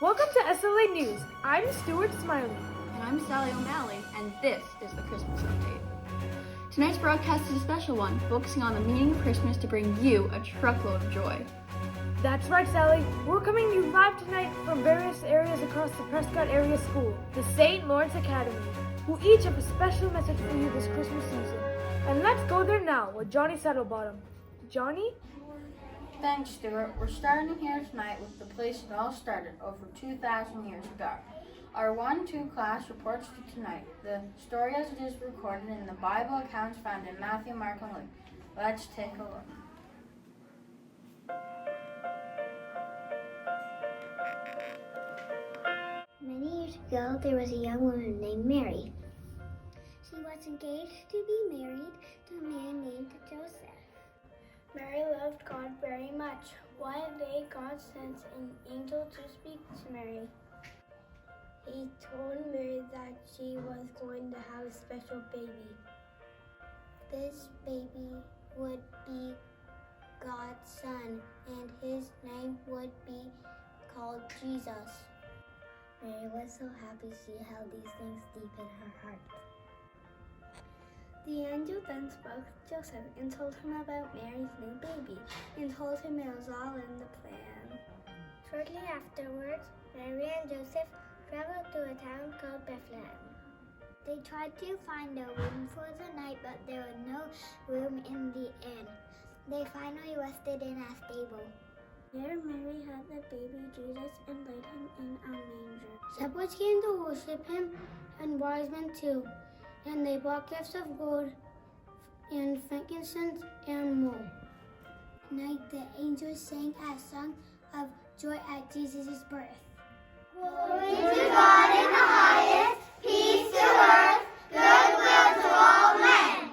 Welcome to SLA News. I'm Stuart Smiley. And I'm Sally O'Malley, and this is the Christmas Update. Tonight's broadcast is a special one, focusing on the meaning of Christmas to bring you a truckload of joy. That's right, Sally. We're coming to you live tonight from various areas across the Prescott Area School, the St. Lawrence Academy, who each have a special message for you this Christmas season. And let's go there now with Johnny Settlebottom. Johnny? Thanks, Stuart. We're starting here tonight with the place it all started over 2,000 years ago. Our 1-2 class reports to tonight the story as it is recorded in the Bible accounts found in Matthew, Mark, and Luke. Let's take a look. Many years ago, there was a young woman named Mary. She was engaged to be married to a man named Joseph. Mary loved God very much. One day, God sent an angel to speak to Mary. He told Mary that she was going to have a special baby. This baby would be God's son, and his name would be called Jesus. Mary was so happy she held these things deep in her heart. The angel then spoke to Joseph and told him about Mary's new baby and told him it was all in the plan. Shortly afterwards, Mary and Joseph traveled to a town called Bethlehem. They tried to find a room for the night, but there was no room in the inn. They finally rested in a stable. There Mary had the baby Jesus and laid him in a manger. Shepherds came to worship him, and wise men too, and they brought gifts of gold and frankincense and myrrh. At night the angels sang a song of joy at Jesus' birth. Glory to God in the highest, peace to earth, goodwill to all men.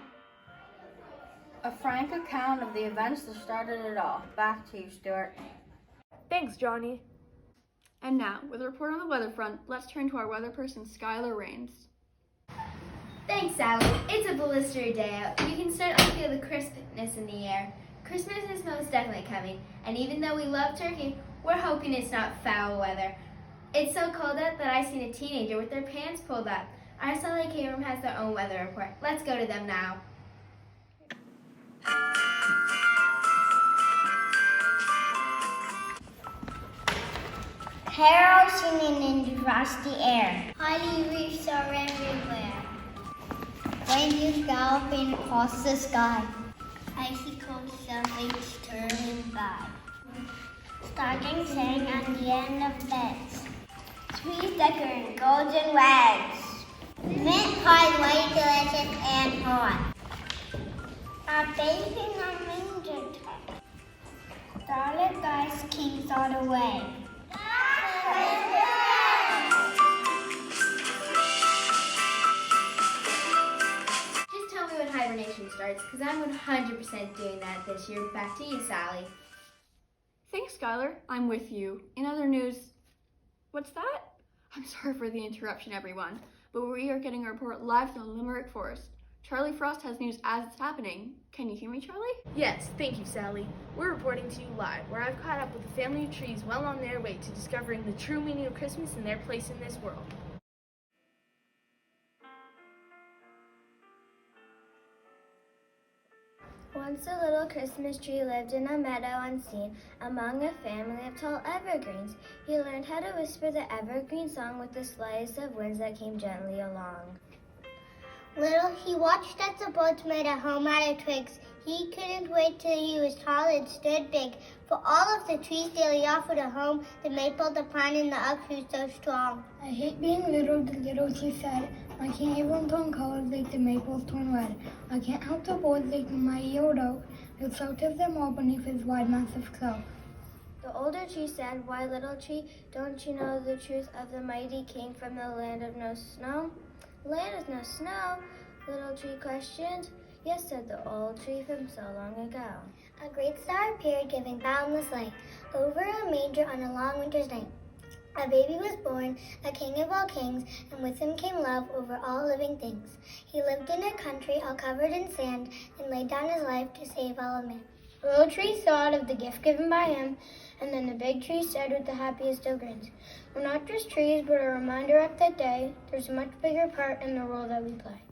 A frank account of the events that started it all. Back to you, Stuart. Thanks, Johnny. And now, with a report on the weather front, let's turn to our weather person, Skylar Rains. Thanks, Sally. It's a blistery day out. You can certainly feel the crispness in the air. Christmas is most definitely coming, and even though we love turkey, we're hoping it's not foul weather. It's so cold out that I've seen a teenager with their pants pulled up. Our SLA room has their own weather report. Let's go to them now. Carols singing in the frosty air. Holly wreaths are everywhere. Reindeers galloping across the sky. Icy cold sunlight turning by. Stockings hang on the end of beds. Trees decorated golden rags. Mint pies white, delicious, and hot. A baby on manger top. Starlit guys, kings all the way. Just tell me when hibernation starts, because I'm 100% doing that this year. Back to you, Sally. Thanks, Skylar. I'm with you. In other news, what's that? I'm sorry for the interruption, everyone, but we are getting a report live from the Limerick Forest. Charlie Frost has news as it's happening. Can you hear me, Charlie? Yes, thank you, Sally. We're reporting to you live, where I've caught up with a family of trees well on their way to discovering the true meaning of Christmas and their place in this world. Once a little Christmas tree lived in a meadow unseen among a family of tall evergreens. He learned how to whisper the evergreen song with the slightest of winds that came gently along. Little he watched as the birds made a home out of twigs. He couldn't wait till he was tall and stood big. For all of the trees daily offered a home, the maple, the pine, and the oak grew so strong. I hate being little, the little tree said. I can't even turn colors like the maples turn red. I can't help the boys like the mighty old oak, who shelters them all beneath his wide, massive cloak. The older tree said, "Why, little tree, don't you know the truth of the mighty king from the land of no snow?" "Land of no snow?" Little tree questioned. "Yes," said the old tree from so long ago. A great star appeared, giving boundless light over a manger on a long winter's night. A baby was born, a king of all kings, and with him came love over all living things. He lived in a country all covered in sand and laid down his life to save all of men. The little tree thought of the gift given by him, and then the big tree said with the happiest of grins, "We're not just trees, but a reminder of that day. There's a much bigger part in the role that we play."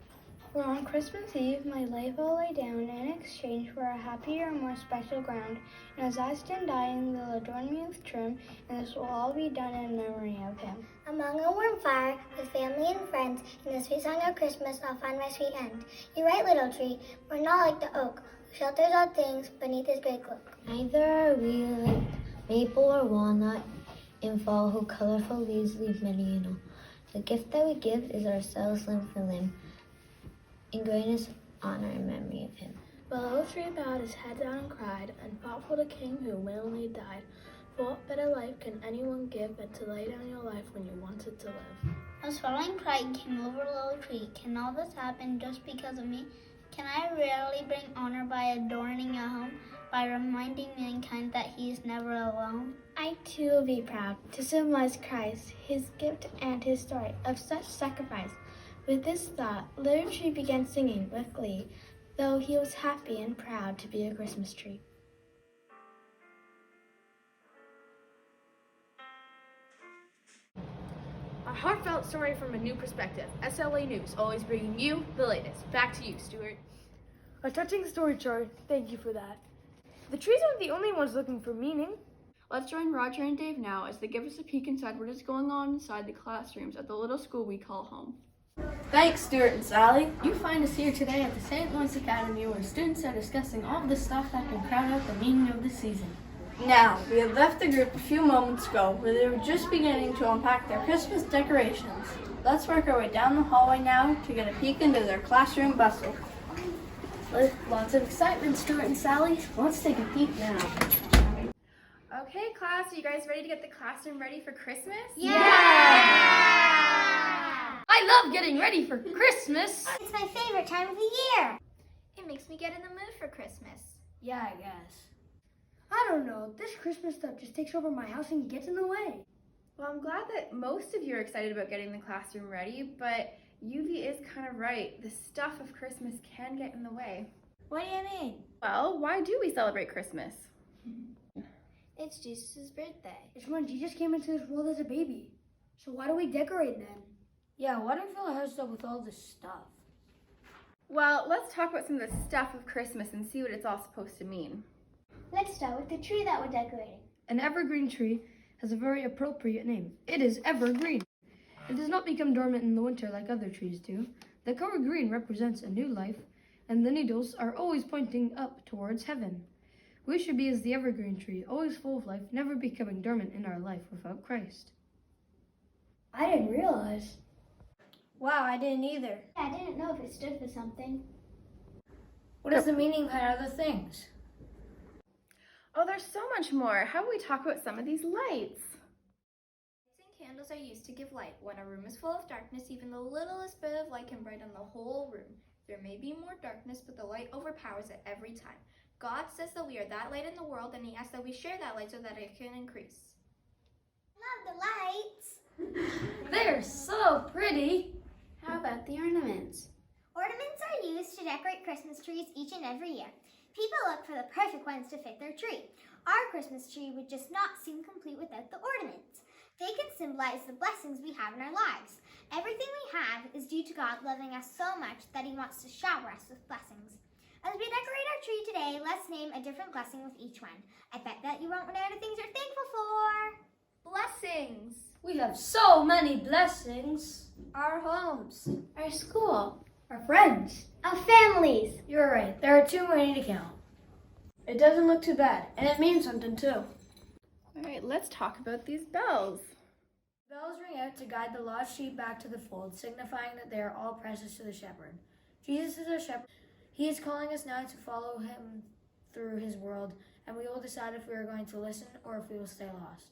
For on Christmas Eve, my life I'll lay down in exchange for a happier, more special ground. And as I stand dying, they'll adorn me with trim, and this will all be done in memory of him. Among a warm fire, with family and friends, in the sweet song of Christmas, I'll find my sweet end. You're right, little tree, we're not like the oak, who shelters all things beneath his great cloak. Neither are we like maple or walnut in fall, whose colorful leaves leave many in all. The gift that we give is ourselves limb for limb, in greatest honor and memory of him. The little tree bowed his head down and cried, and fought for the king who willingly died. For what better life can anyone give than to lay down your life when you wanted to live? A swelling pride came over little tree. Can all this happen just because of me? Can I really bring honor by adorning a home, by reminding mankind that he is never alone? I too will be proud to symbolize Christ, his gift and his story of such sacrifice. With this thought, little tree began singing with glee, though he was happy and proud to be a Christmas tree. A heartfelt story from a new perspective. SLA News, always bringing you the latest. Back to you, Stuart. A touching story, Char. Thank you for that. The trees aren't the only ones looking for meaning. Let's join Roger and Dave now as they give us a peek inside what is going on inside the classrooms at the little school we call home. Thanks, Stuart and Sally. You find us here today at the St. Lawrence Academy where students are discussing all of the stuff that can crowd out the meaning of the season. Now, we had left the group a few moments ago where they were just beginning to unpack their Christmas decorations. Let's work our way down the hallway now to get a peek into their classroom bustle. With lots of excitement, Stuart and Sally. Let's take a peek now. Okay, class, are you guys ready to get the classroom ready for Christmas? I love getting ready for Christmas! It's my favorite time of the year. It makes me get in the mood for Christmas. Yeah, I guess. I don't know. This Christmas stuff just takes over my house and gets in the way. Well, I'm glad that most of you are excited about getting the classroom ready, but UV is kind of right. The stuff of Christmas can get in the way. What do you mean? Well, why do we celebrate Christmas? It's Jesus' birthday. It's when Jesus came into this world as a baby. So why do we decorate then? Yeah, why do we fill our house up with all this stuff? Well, let's talk about some of the stuff of Christmas and see what it's all supposed to mean. Let's start with the tree that we're decorating. An evergreen tree has a very appropriate name. It is evergreen. It does not become dormant in the winter like other trees do. The color green represents a new life, and the needles are always pointing up towards heaven. We should be as the evergreen tree, always full of life, never becoming dormant in our life without Christ. I didn't realize. Wow, I didn't either. I didn't know if it stood for something. What is the meaning behind other things? Oh, there's so much more. How about we talk about some of these lights? Lights and candles are used to give light. When a room is full of darkness, even the littlest bit of light can brighten the whole room. There may be more darkness, but the light overpowers it every time. God says that we are that light in the world, and he asks that we share that light so that it can increase. Love the lights. They're so pretty. How about the ornaments? Ornaments are used to decorate Christmas trees each and every year. People look for the perfect ones to fit their tree. Our Christmas tree would just not seem complete without the ornaments. They can symbolize the blessings we have in our lives. Everything we have is due to God loving us so much that he wants to shower us with blessings. As we decorate our tree today, let's name a different blessing with each one. I bet that you won't run out of things you're thankful for. Blessings! We have so many blessings. Our homes. Our school. Our friends. Our families. You're right. There are too many to count. It doesn't look too bad, and it means something too. All right, let's talk about these bells. Bells ring out to guide the lost sheep back to the fold, signifying that they are all precious to the shepherd. Jesus is our shepherd. He is calling us now to follow him through his world, and we will decide if we are going to listen or if we will stay lost.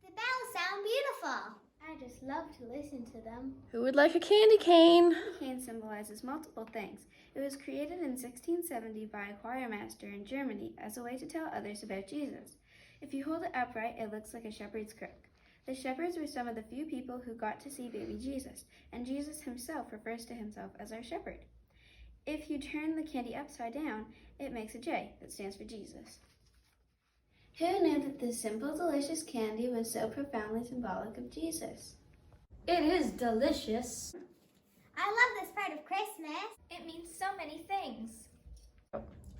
The bells sound beautiful. I just love to listen to them. Who would like a candy cane? Cane symbolizes multiple things. It was created in 1670 by a choir master in Germany as a way to tell others about Jesus. If you hold it upright, it looks like a shepherd's crook. The shepherds were some of the few people who got to see baby Jesus, and Jesus himself refers to himself as our shepherd. If you turn the candy upside down, it makes a J that stands for Jesus. Who knew that this simple, delicious candy was so profoundly symbolic of Jesus? It is delicious. I love this part of Christmas. It means so many things.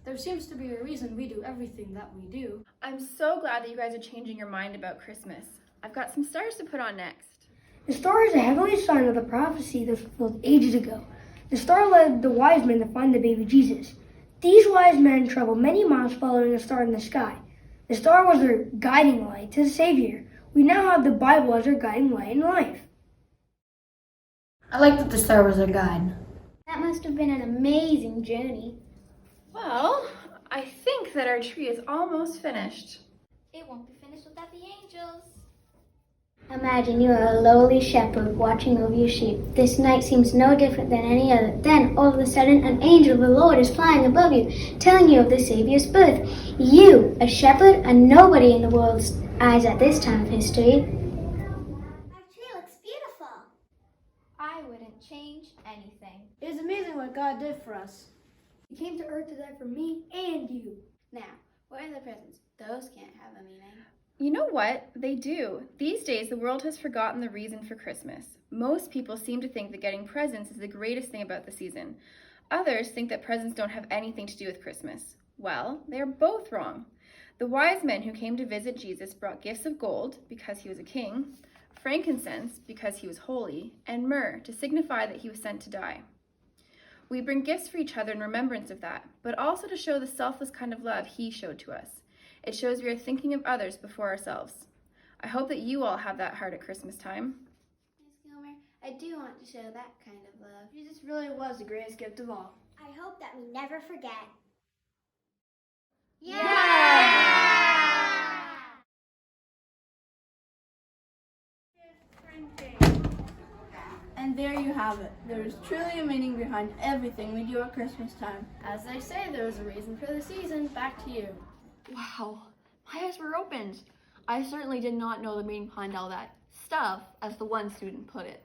There seems to be a reason we do everything that we do. I'm so glad that you guys are changing your mind about Christmas. I've got some stars to put on next. The star is a heavenly sign of the prophecy that fulfilled ages ago. The star led the wise men to find the baby Jesus. These wise men traveled many miles following a star in the sky. The star was their guiding light to the Savior. We now have the Bible as our guiding light in life. I like that the star was a guide. That must have been an amazing journey. Well, I think that our tree is almost finished. It won't be finished without the angels. Imagine you are a lowly shepherd watching over your sheep. This night seems no different than any other. Then, all of a sudden, an angel of the Lord is flying above you, telling you of the Savior's birth. You, a shepherd, a nobody in the world's eyes at this time of history. Our tree looks beautiful. I wouldn't change anything. It is amazing what God did for us. He came to earth to die for me and you. Now, what are the presents? Those can't have a meaning. You know what? They do. These days, the world has forgotten the reason for Christmas. Most people seem to think that getting presents is the greatest thing about the season. Others think that presents don't have anything to do with Christmas. Well, they are both wrong. The wise men who came to visit Jesus brought gifts of gold, because he was a king, frankincense, because he was holy, and myrrh, to signify that he was sent to die. We bring gifts for each other in remembrance of that, but also to show the selfless kind of love he showed to us. It shows we are thinking of others before ourselves. I hope that you all have that heart at Christmas time. Miss Gilmer, I do want to show that kind of love. Jesus really was the greatest gift of all. I hope that we never forget. And there you have it. There is truly a meaning behind everything we do at Christmas time. As they say, there is a reason for the season. Back to you. Wow, my eyes were opened. I certainly did not know the meaning behind all that stuff, as the one student put it.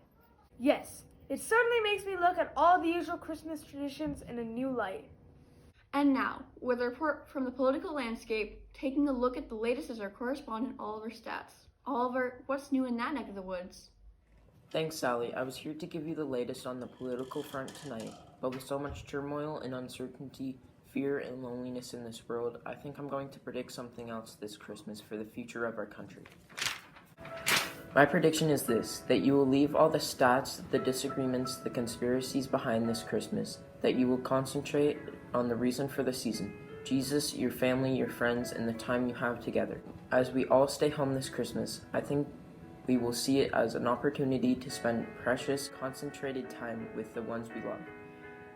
Yes, it certainly makes me look at all the usual Christmas traditions in a new light. And now, with a report from the political landscape, taking a look at the latest is our correspondent Oliver Stats. Oliver, what's new in that neck of the woods? Thanks, Sally. I was here to give you the latest on the political front tonight, but with so much turmoil and uncertainty, fear and loneliness in this world, I think I'm going to predict something else this Christmas for the future of our country. My prediction is this, that you will leave all the stats, the disagreements, the conspiracies behind this Christmas, that you will concentrate on the reason for the season, Jesus, your family, your friends, and the time you have together. As we all stay home this Christmas, I think we will see it as an opportunity to spend precious, concentrated time with the ones we love.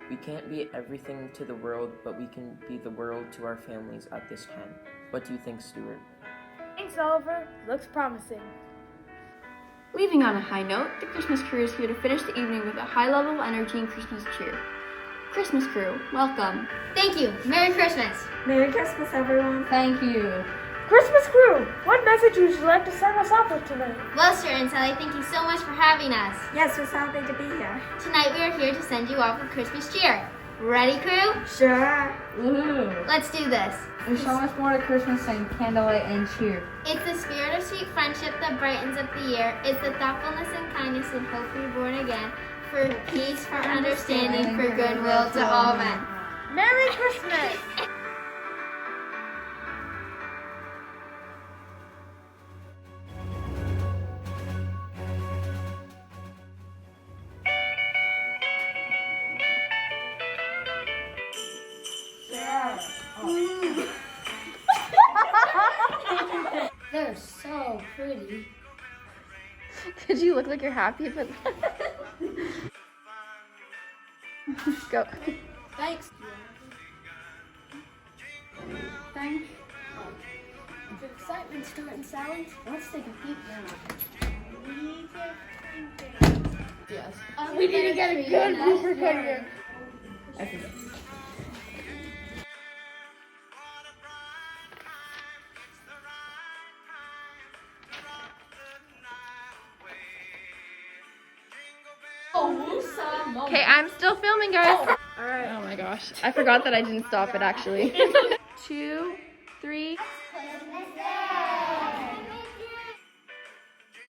We can't be everything to the world, but we can be the world to our families at this time. What do you think, Stuart? Thanks, Oliver. Looks promising. Leaving on a high note, the Christmas crew is here to finish the evening with a high level of energy and Christmas cheer. Christmas crew, welcome. Thank you. Merry Christmas. Merry Christmas, everyone. Thank you. Christmas crew, what message would you like to send us off with tonight? Well, Stuart and Sally, thank you so much for having us. Yes, we're so happy to be here. Tonight we are here to send you off with Christmas cheer. Ready, crew? Sure. Woohoo! Let's do this. There's so much more to Christmas than candlelight and cheer. It's the spirit of sweet friendship that brightens up the year. It's the thoughtfulness and kindness and hope to be born again. For peace, for understanding, for goodwill to all men. Merry Christmas! They're so pretty. Did you look like you're happy about that? Go. Thanks. Thanks. The excitement's starting, Sally. Let's take a peek now. Yes. We need to get a good blooper cut here. I forget. Okay, I'm still filming, guys. All Oh my gosh. I forgot that I didn't stop it actually. 2, 3.